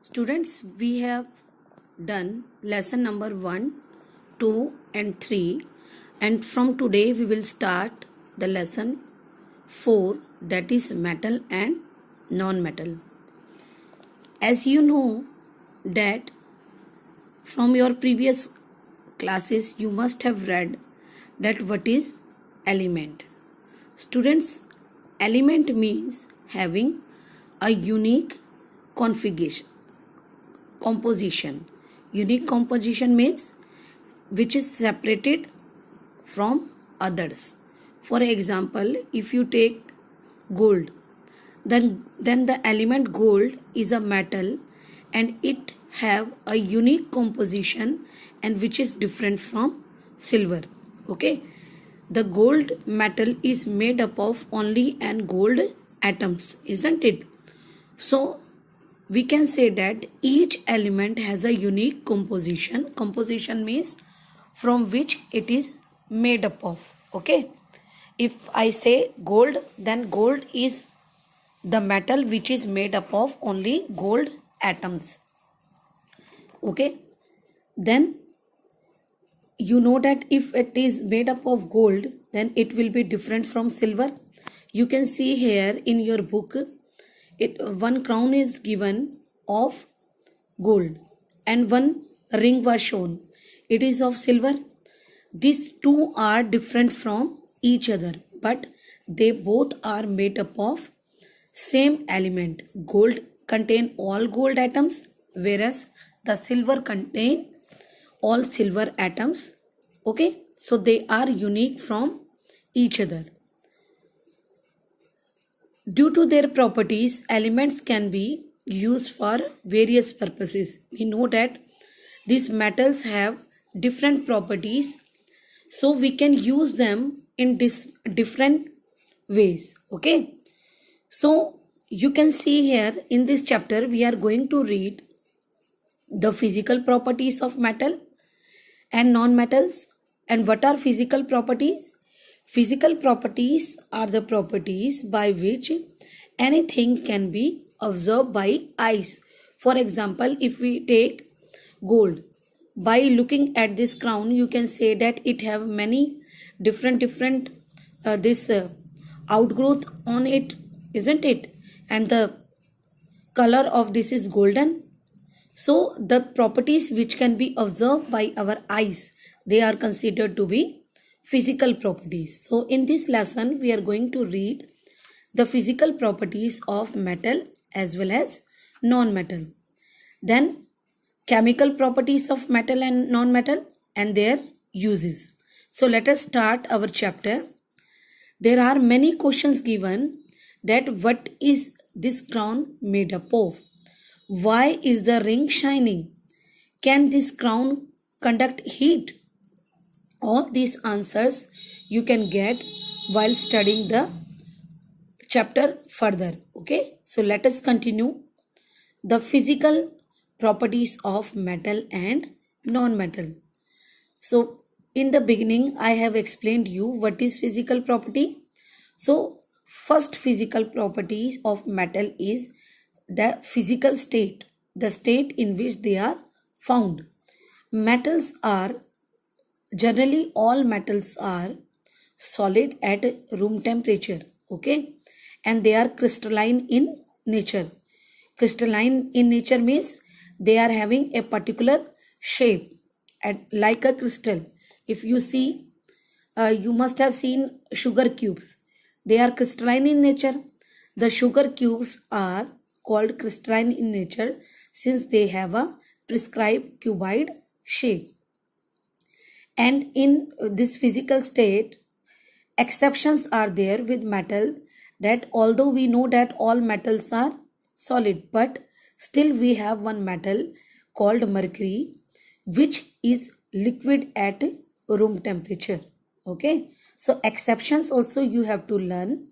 Students, we have done lesson number 1, 2 and 3, and from today we will start the lesson 4, that is metal and non-metal. As you know that from your previous classes you must have read that what is element. Students, element means having a unique configuration. Unique composition means which is separated from others. For example, if you take gold, then the element gold is a metal and it have a unique composition and which is different from silver. Okay, the gold metal is made up of only and gold atoms, isn't it? So we can say that each element has a unique composition. Composition means from which it is made up of. Okay, if I say gold, then gold is the metal which is made up of only gold atoms. Okay, then you know that if it is made up of gold, then it will be different from silver. You can see here in your book, one crown is given of gold and one ring was shown. It is of silver. These two are different from each other, but they both are made up of same element. Gold contain all gold atoms, whereas the silver contain all silver atoms. Okay, so they are unique from each other. Due to their properties, elements can be used for various purposes. We know that these metals have different properties, so we can use them in this different ways. Okay, so you can see here in this chapter we are going to read the physical properties of metal and non-metals. And what are physical properties? Physical properties are the properties by which anything can be observed by eyes. For example, if we take gold, by looking at this crown you can say that it have many different outgrowth on it, isn't it? And the color of this is golden. So the properties which can be observed by our eyes, they are considered to be physical properties. So in this lesson we are going to read the physical properties of metal as well as non-metal. Then chemical properties of metal and non-metal and their uses. So let us start our chapter. There are many questions given that what is this crown made up of? Why is the ring shining? Can this crown conduct heat? All these answers you can get while studying the chapter further. Okay, so let us continue the physical properties of metal and non-metal. So in the beginning I have explained you what is physical property. So first physical property of metal is the physical state, the state in which they are found. Metals are generally, all metals are solid at room temperature. Okay, and they are crystalline in nature. Crystalline in nature means they are having a particular shape like a crystal. If you see, you must have seen sugar cubes. They are crystalline in nature. The sugar cubes are called crystalline in nature since they have a prescribed cuboid shape. And in this physical state, exceptions are there with metal, that although we know that all metals are solid, but still we have one metal called mercury which is liquid at room temperature. Okay, so exceptions also you have to learn,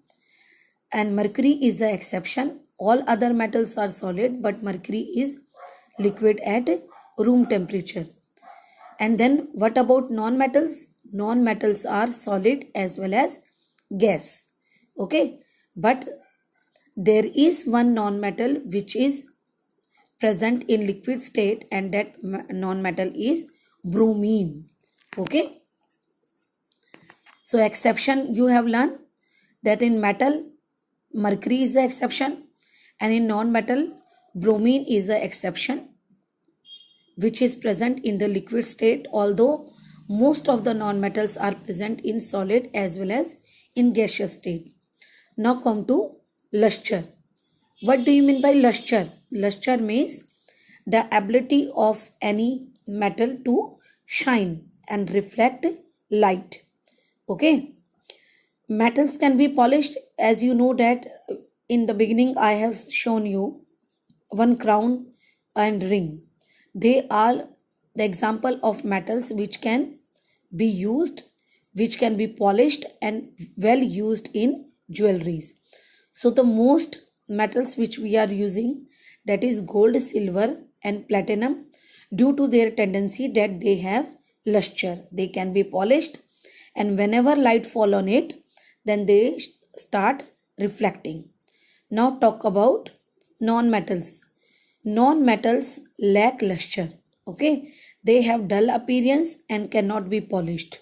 and mercury is the exception. All other metals are solid, but mercury is liquid at room temperature. And then what about non-metals? Non-metals are solid as well as gas. Okay, but there is one non-metal which is present in liquid state, and that non-metal is bromine. Okay. So exception you have learned that in metal mercury is the exception, and in non-metal bromine is the exception, which is present in the liquid state, although most of the non-metals are present in solid as well as in gaseous state. Now come to luster. What do you mean by luster? Luster means the ability of any metal to shine and reflect light. Okay. Metals can be polished, as you know that in the beginning I have shown you one crown and ring. They are the example of metals which can be used, which can be polished and well used in jewelries. So the most metals which we are using, that is gold, silver and platinum, due to their tendency that they have luster. They can be polished, and whenever light fall on it, then they start reflecting. Now talk about non-metals. Non-metals lack luster. Okay, they have dull appearance and cannot be polished.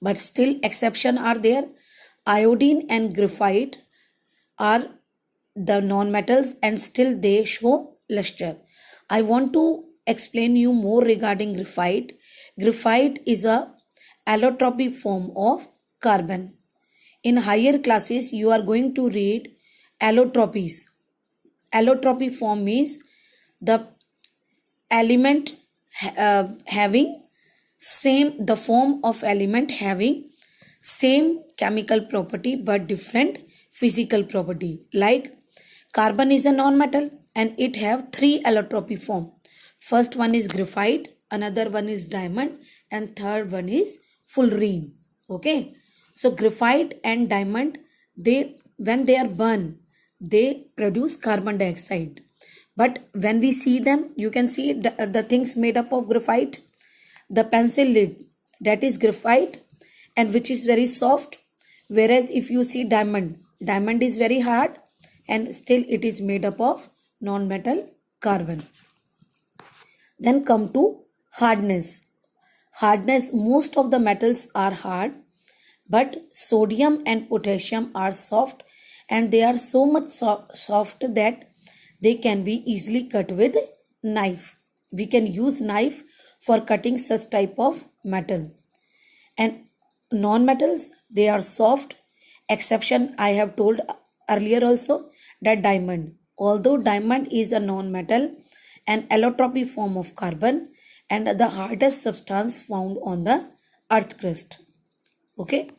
But still exception are there. Iodine and graphite are the non-metals and still they show luster. I want to explain you more regarding graphite. Graphite is a allotropic form of carbon. In higher classes you are going to read allotropies. Allotropy form means the element having the form of element having same chemical property but different physical property. Like carbon is a non-metal and it have three allotropy form. First one is graphite, another one is diamond, and third one is fullerene. Okay, so graphite and diamond, when they are burned, they produce carbon dioxide. But when we see them, you can see the things made up of graphite. The pencil lid, that is graphite, and which is very soft. Whereas if you see diamond is very hard and still it is made up of non-metal carbon. Then come to hardness. Hardness, most of the metals are hard, but sodium and potassium are soft, and they are so much soft that they can be easily cut with knife. We can use knife for cutting such type of metal. And non-metals, they are soft. Exception I have told earlier also, that diamond. Although diamond is a non-metal, an allotropic form of carbon and the hardest substance found on the earth crust. Okay.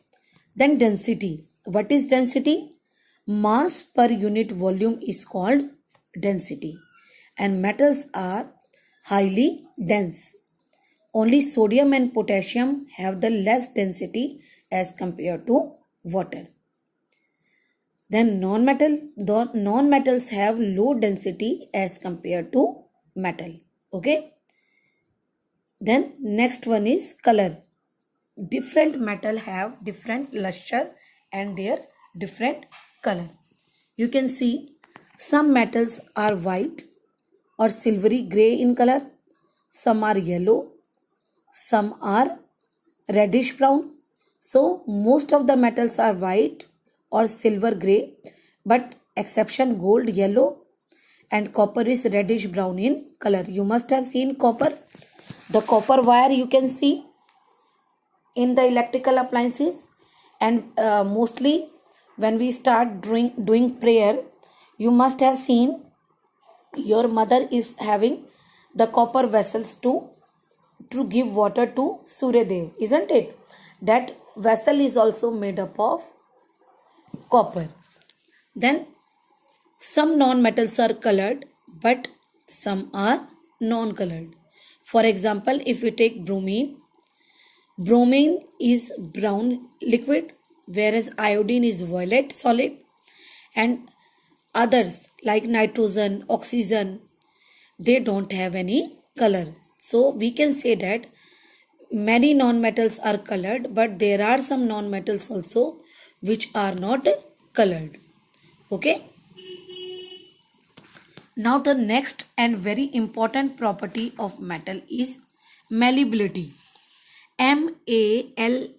Then density. What is density? Mass per unit volume is called density, and metals are highly dense. Only sodium and potassium have the less density as compared to water. Then non-metals have low density as compared to metal. Okay. Then next one is color. Different metal have different luster and their different color. You can see some metals are white or silvery gray in color, some are yellow, some are reddish brown. So most of the metals are white or silver gray, but exception gold, yellow, and copper is reddish brown in color. You must have seen copper. The copper wire you can see in the electrical appliances, and mostly when we start doing prayer, you must have seen your mother is having the copper vessels to give water to Surya Dev, isn't it? That vessel is also made up of copper. Then some non-metals are colored, but some are non-colored. For example, if we take bromine is brown liquid, whereas iodine is violet solid, and others like nitrogen, oxygen, they don't have any color. So we can say that many non-metals are colored, but there are some non-metals also which are not colored. Okay. Now the next and very important property of metal is malleability. Malleability.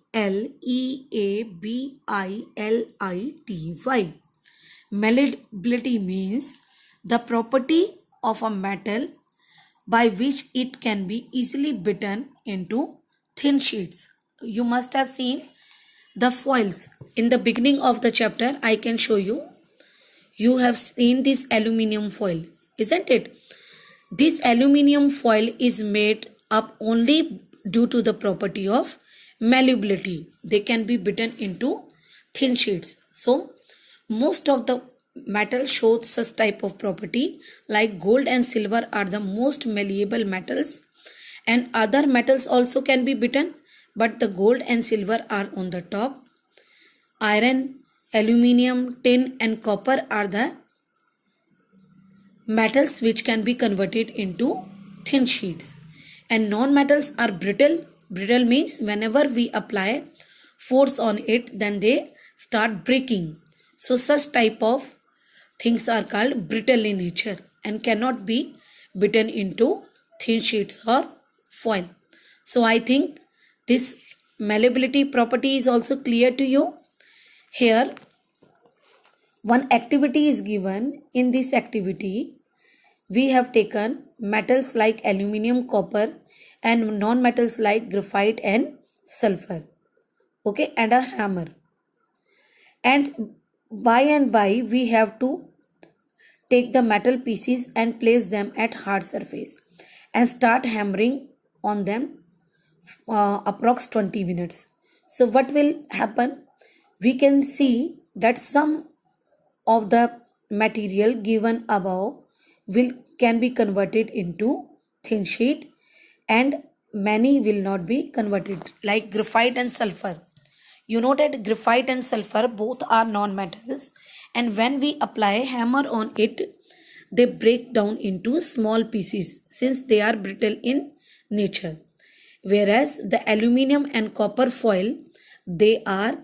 Malleability means the property of a metal by which it can be easily bitten into thin sheets. You must have seen the foils. In the beginning of the chapter, I can show you. You have seen this aluminium foil, isn't it? This aluminium foil is made up only due to the property of malleability. They can be bitten into thin sheets. So, most of the metal shows such type of property, like gold and silver are the most malleable metals, and other metals also can be bitten, but the gold and silver are on the top. Iron, aluminium, tin and copper are the metals which can be converted into thin sheets. And non-metals are brittle. Brittle means whenever we apply force on it, then they start breaking. So such type of things are called brittle in nature and cannot be bitten into thin sheets or foil. So I think this malleability property is also clear to you. Here one activity is given. In this activity we have taken metals like aluminium, copper and non-metals like graphite and sulfur. Okay, and a hammer. And by we have to take the metal pieces and place them at hard surface and start hammering on them approx 20 minutes. So what will happen? We can see that some of the material given above can be converted into thin sheet and many will not be converted, like graphite and sulfur. You know that graphite and sulfur both are non-metals, and when we apply hammer on it, they break down into small pieces since they are brittle in nature. Whereas the aluminium and copper foil, they are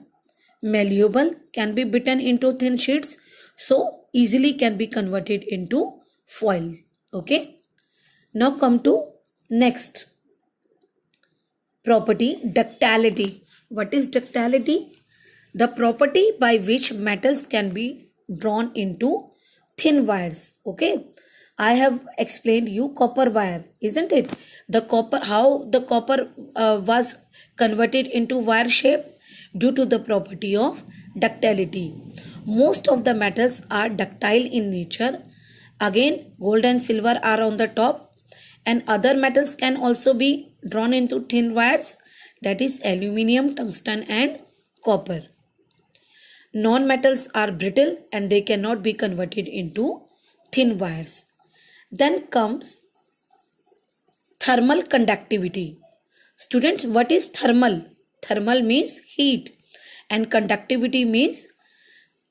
malleable, can be bitten into thin sheets, so easily can be converted into foil. Okay. Now come to next property, ductility. What is ductility? The property by which metals can be drawn into thin wires. Okay. I have explained you copper wire, isn't it? The copper, how the copper was converted into wire shape due to the property of ductility. Most of the metals are ductile in nature. Again, gold and silver are on the top, and other metals can also be drawn into thin wires, that is aluminium, tungsten and copper. Non-metals are brittle and they cannot be converted into thin wires. Then comes thermal conductivity. Students, what is thermal? Thermal means heat and conductivity means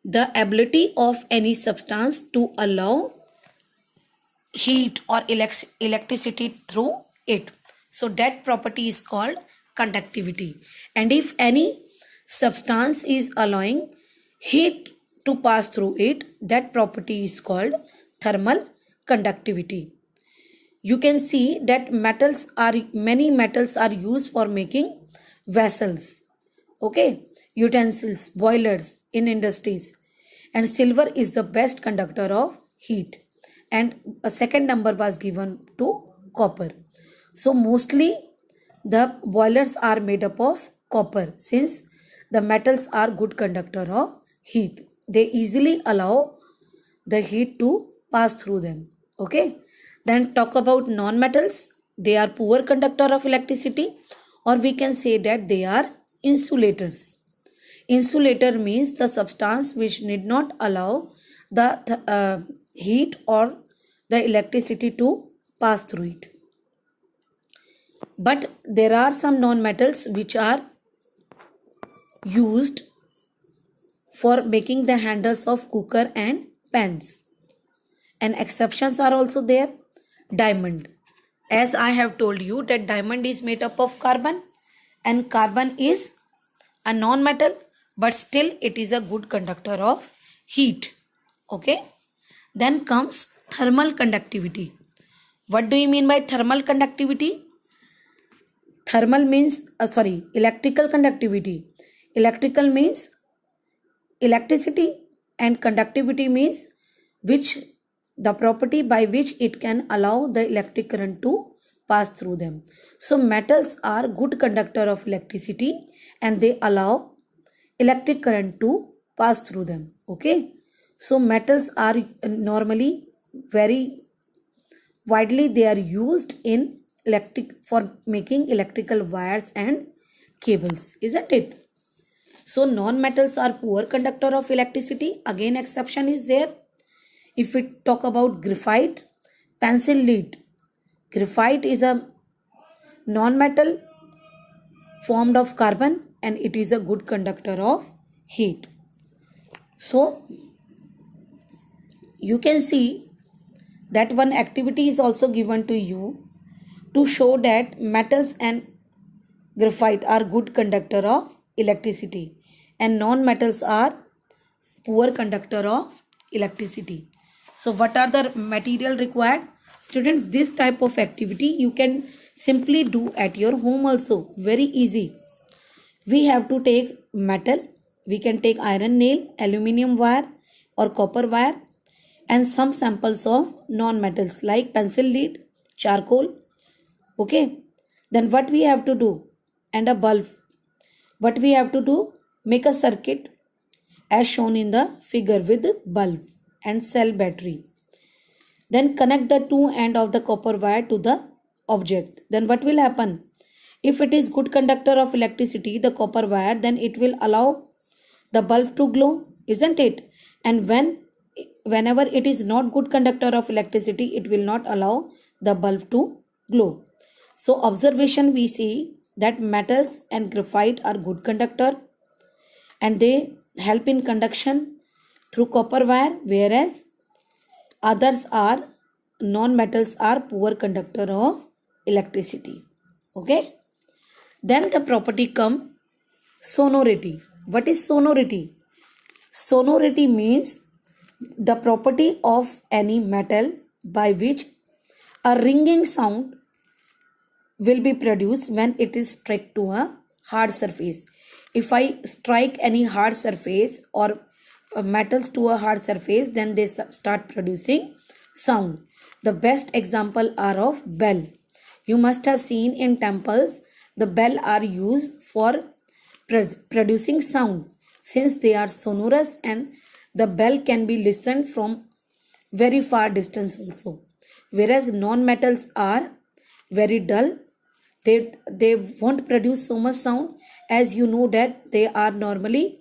the ability of any substance to allow heat or electricity through it. So that property is called conductivity. And if any substance is allowing heat to pass through it, that property is called thermal conductivity. You can see that many metals are used for making vessels, okay, utensils, boilers in industries, and silver is the best conductor of heat, and a second number was given to copper. So mostly the boilers are made up of copper since the metals are good conductor of heat. They easily allow the heat to pass through them. Okay. Then talk about non-metals. They are poor conductor of electricity, or we can say that they are insulators. Insulator means the substance which need not allow the heat or the electricity to pass through it. But there are some non-metals which are used for making the handles of cooker and pans. And exceptions are also there. Diamond. As I have told you that diamond is made up of carbon, and carbon is a non-metal, but still it is a good conductor of heat. Okay. Then comes thermal conductivity. What do you mean by thermal conductivity? Thermal means, electrical conductivity. Electrical means electricity, and conductivity means the property by which it can allow the electric current to pass through them. So metals are good conductor of electricity and they allow electric current to pass through them. Okay. So metals are normally very widely they are used in for making electrical wires and cables, isn't it? So non-metals are poor conductor of electricity. Again, exception is there. If we talk about graphite, pencil lead. Graphite is a non-metal formed of carbon and it is a good conductor of heat. So you can see that one activity is also given to you to show that metals and graphite are good conductor of electricity and non-metals are poor conductor of electricity. So what are the material required? Students, this type of activity you can simply do at your home also. Very easy. We have to take metal. We can take iron nail, aluminium wire or copper wire and some samples of non-metals like pencil lead, charcoal. Okay. Then what we have to do? And a bulb. What we have to do? Make a circuit as shown in the figure with bulb and cell battery. Then connect the two end of the copper wire to the object. Then what will happen? If it is good conductor of electricity, the copper wire, then it will allow the bulb to glow, isn't it? And whenever it is not good conductor of electricity, it will not allow the bulb to glow. So observation, we see that metals and graphite are good conductor and they help in conduction through copper wire, whereas others are non-metals are poor conductor of electricity. Okay. Then the property come sonority. What is sonority? Sonority means the property of any metal by which a ringing sound will be produced when it is struck to a hard surface. If I strike any hard surface or metals to a hard surface, then they start producing sound. The best example are of bell. You must have seen in temples the bell are used for producing sound since they are sonorous and the bell can be listened from very far distance also. Whereas non-metals are very dull. They won't produce so much sound, as you know that they are normally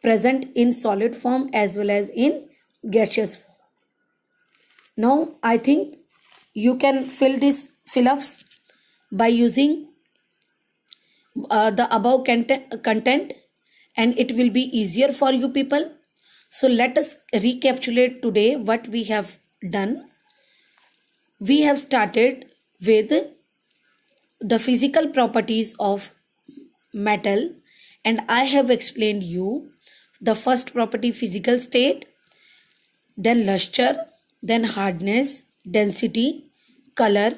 present in solid form as well as in gaseous form. Now I think you can fill ups by using the above content and it will be easier for you people. So let us recapitulate today what we have done. We have started with the physical properties of metal and I have explained you the first property, physical state, then luster, then hardness, density, color,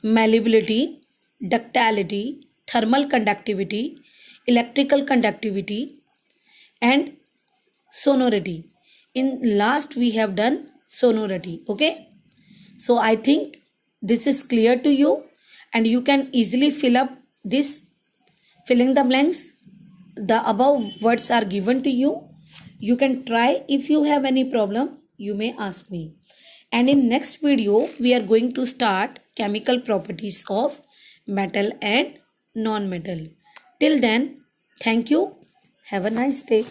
malleability, ductility, thermal conductivity, electrical conductivity and sonority. In last we have done sonority. Okay. So I think this is clear to you and you can easily fill up this, filling the blanks. The above words are given to you. You can try. If you have any problem, you may ask me. And in next video, we are going to start chemical properties of metal and non-metal. Till then, thank you. Have a nice day.